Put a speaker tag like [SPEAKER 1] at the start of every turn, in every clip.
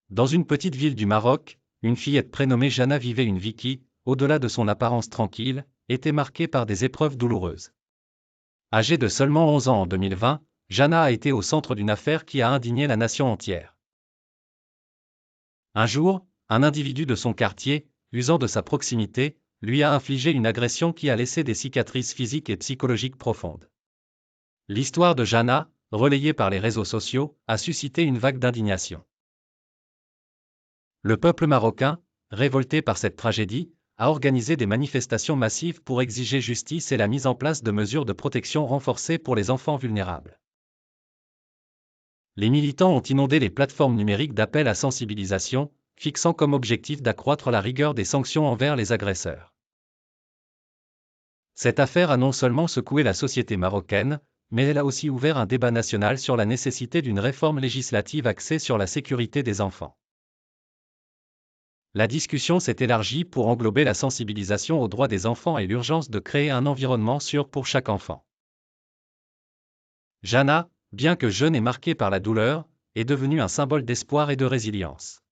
[SPEAKER 1] Dans une petite ville du Maroc, une fillette prénommée Jana vivait une vie qui, au-delà de son apparence tranquille, était marquée par des épreuves douloureuses. Âgée de seulement 11 ans en 2020, Jana a été au centre d'une affaire qui a indigné la nation entière. Un jour, un individu de son quartier, usant de sa proximité, lui a infligé une agression qui a laissé des cicatrices physiques et psychologiques profondes. L'histoire de Jana, relayée par les réseaux sociaux, a suscité une vague d'indignation. Le peuple marocain, révolté par cette tragédie, a organisé des manifestations massives pour exiger justice et la mise en place de mesures de protection renforcées pour les enfants vulnérables. Les militants ont inondé les plateformes numériques d'appels à sensibilisation, fixant comme objectif d'accroître la rigueur des sanctions envers les agresseurs. Cette affaire a non seulement secoué la société marocaine, mais elle a aussi ouvert un débat national sur la nécessité d'une réforme législative axée sur la sécurité des enfants. La discussion s'est élargie pour englober la sensibilisation aux droits des enfants et l'urgence de créer un environnement sûr pour chaque enfant. Jana, bien que jeune et marquée par la douleur, est devenue un symbole d'espoir et de résilience.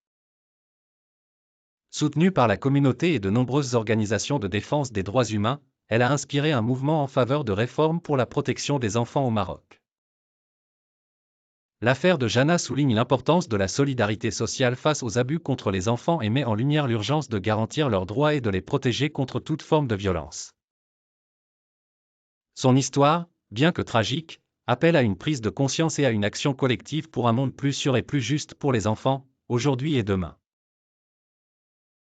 [SPEAKER 1] Soutenue par la communauté et de nombreuses organisations de défense des droits humains, elle a inspiré un mouvement en faveur de réformes pour la protection des enfants au Maroc. L'affaire de Jana souligne l'importance de la solidarité sociale face aux abus contre les enfants et met en lumière l'urgence de garantir leurs droits et de les protéger contre toute forme de violence. Son histoire, bien que tragique, appelle à une prise de conscience et à une action collective pour un monde plus sûr et plus juste pour les enfants, aujourd'hui et demain.